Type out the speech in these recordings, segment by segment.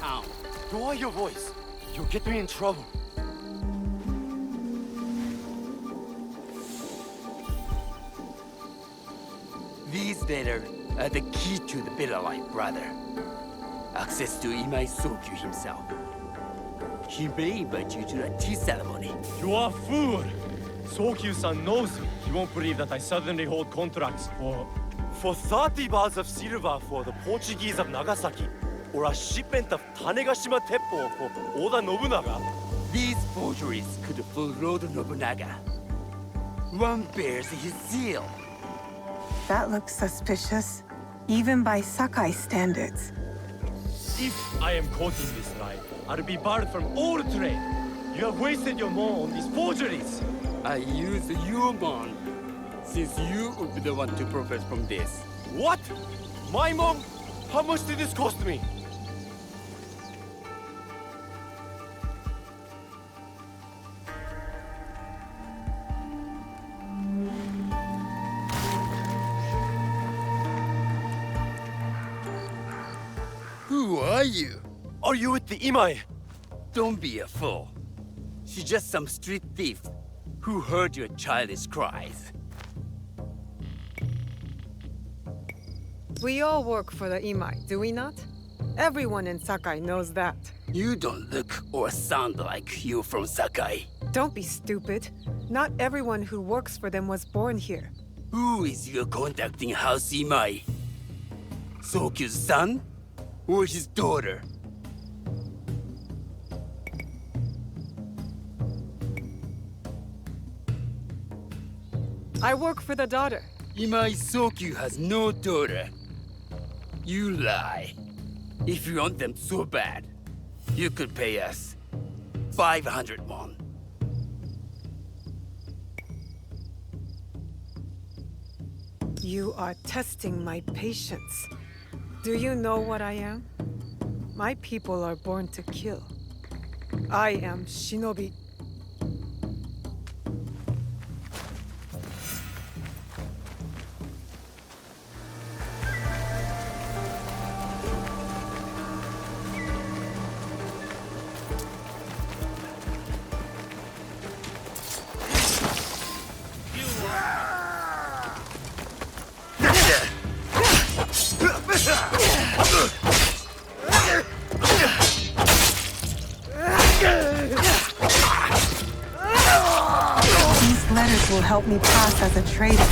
town. Lower your voice. You'll get me in trouble. These letters are the key to the better life, brother. Access to Imai Sokyu himself. He may invite you to a tea ceremony. You are a fool! Sokyu-san knows me. He won't believe that I suddenly hold contracts for 30 bars of silver for the Portuguese of Nagasaki, or a shipment of Tanegashima Teppo for Oda Nobunaga. These forgeries could fool Lord Nobunaga. One bears his seal. That looks suspicious, even by Sakai standards. If I am quoting this right, I'll be barred from all trade. You have wasted your mon on these forgeries. I use your mon, since you would be the one to profit from this. What? My mon? How much did this cost me? Who are you? Are you with the Imai? Don't be a fool. She's just some street thief who heard your childish cries. We all work for the Imai, do we not? Everyone in Sakai knows that. You don't look or sound like you from Sakai. Don't be stupid. Not everyone who works for them was born here. Who is your contacting House Imai? Sokyu's son? Or his daughter? I work for the daughter. Imai Sokyu has no daughter. You lie. If you want them so bad, you could pay us 500 won. You are testing my patience. Do you know what I am? My people are born to kill. I am Shinobi. These letters will help me pass as a trader.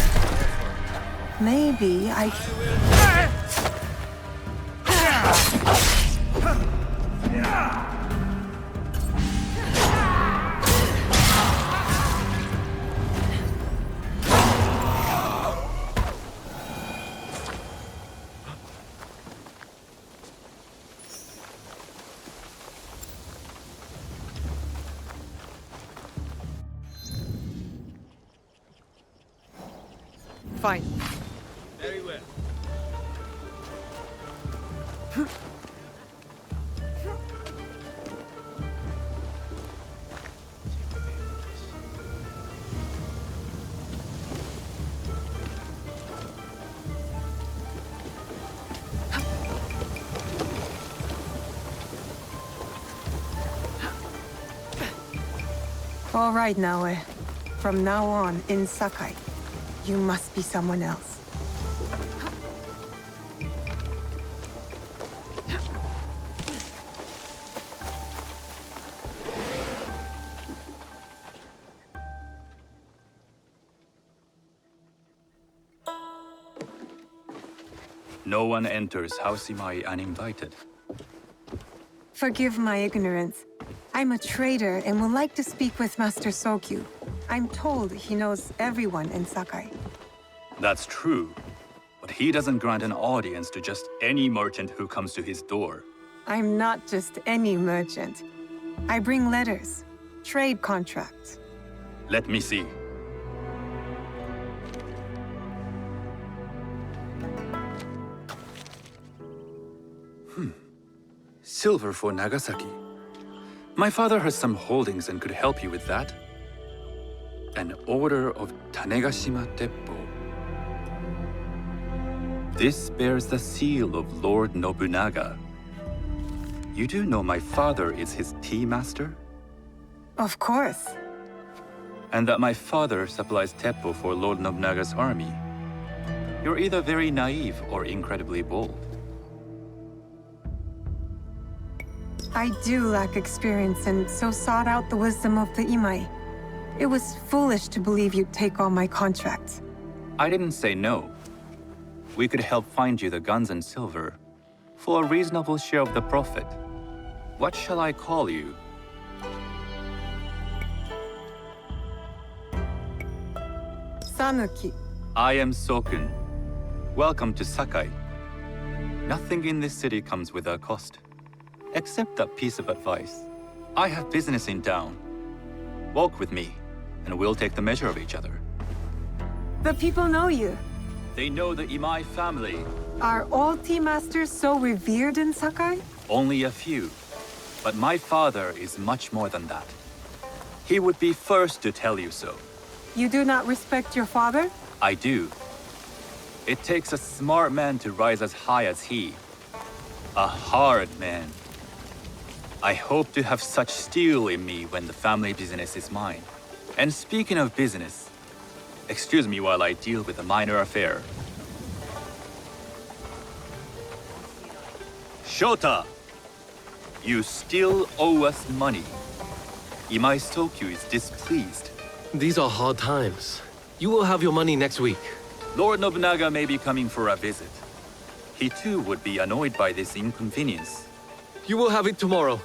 Maybe I... Fine. Very well. All right, Naoe. From now on, in Sakai, you must be someone else. No one enters House Imai uninvited. Forgive my ignorance. I'm a trader and would like to speak with Master Sokyu. I'm told he knows everyone in Sakai. That's true, but he doesn't grant an audience to just any merchant who comes to his door. I'm not just any merchant. I bring letters, trade contracts. Let me see. Silver for Nagasaki. My father has some holdings and could help you with that. An order of Tanegashima Teppo. This bears the seal of Lord Nobunaga. You do know my father is his tea master? Of course. And that my father supplies teppo for Lord Nobunaga's army. You're either very naive or incredibly bold. I do lack experience and so sought out the wisdom of the Imai. It was foolish to believe you'd take on my contracts. I didn't say no. We could help find you the guns and silver for a reasonable share of the profit. What shall I call you? Sanuki. I am Sokun. Welcome to Sakai. Nothing in this city comes without cost. Except that piece of advice. I have business in town. Walk with me, and we'll take the measure of each other. The people know you. They know the Imai family. Are all tea masters so revered in Sakai? Only a few. But my father is much more than that. He would be first to tell you so. You do not respect your father? I do. It takes a smart man to rise as high as he. A hard man. I hope to have such steel in me when the family business is mine. And speaking of business, excuse me while I deal with a minor affair. Shota! You still owe us money. Imai Sokyu is displeased. These are hard times. You will have your money next week. Lord Nobunaga may be coming for a visit. He too would be annoyed by this inconvenience. You will have it tomorrow.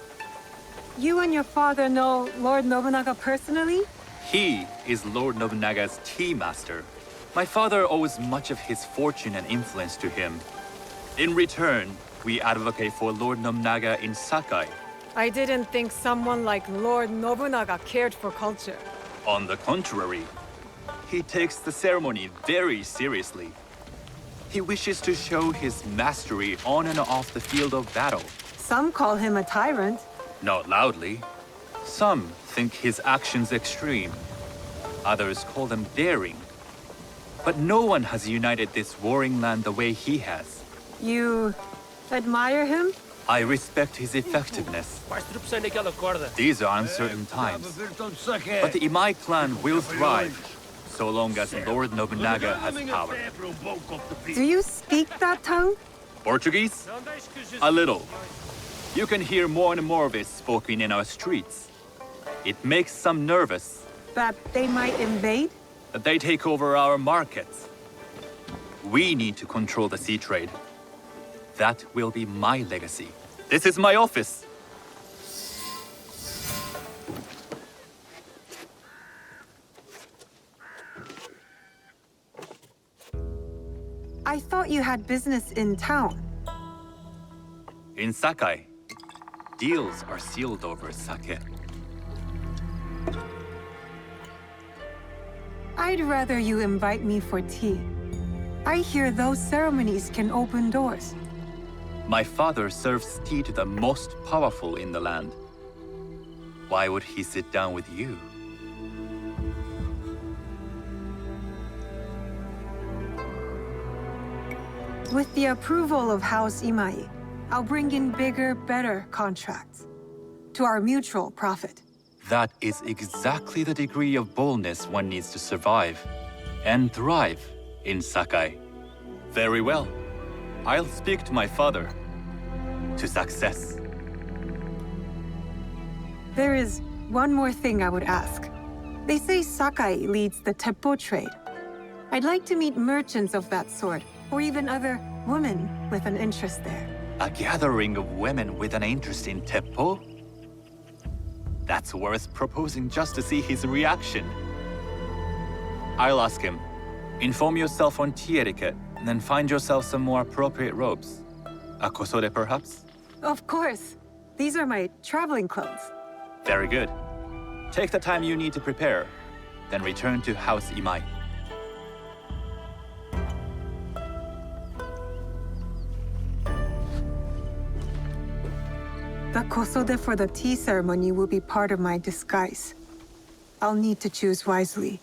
You and your father know Lord Nobunaga personally? He is Lord Nobunaga's tea master. My father owes much of his fortune and influence to him. In return, we advocate for Lord Nobunaga in Sakai. I didn't think someone like Lord Nobunaga cared for culture. On the contrary, he takes the ceremony very seriously. He wishes to show his mastery on and off the field of battle. Some call him a tyrant. Not loudly. Some think his actions extreme. Others call them daring. But no one has united this warring land the way he has. You admire him? I respect his effectiveness. These are uncertain times. But the Imai clan will thrive, so long as Lord Nobunaga has power. Do you speak that tongue? Portuguese? A little. You can hear more and more of it spoken in our streets. It makes some nervous. That they might invade? That they take over our markets. We need to control the sea trade. That will be my legacy. This is my office. I thought you had business in town. In Sakai, deals are sealed over sake. I'd rather you invite me for tea. I hear those ceremonies can open doors. My father serves tea to the most powerful in the land. Why would he sit down with you? With the approval of House Imai, I'll bring in bigger, better contracts. To our mutual profit. That is exactly the degree of boldness one needs to survive and thrive in Sakai. Very well. I'll speak to my father. To success. There is one more thing I would ask. They say Sakai leads the teppo trade. I'd like to meet merchants of that sort, or even other women with an interest there. A gathering of women with an interest in teppo? That's worth proposing just to see his reaction. I'll ask him. Inform yourself on tea etiquette, and then find yourself some more appropriate robes. A kosode, perhaps? Of course. These are my traveling clothes. Very good. Take the time you need to prepare, then return to House Imai. The kosode for the tea ceremony will be part of my disguise. I'll need to choose wisely.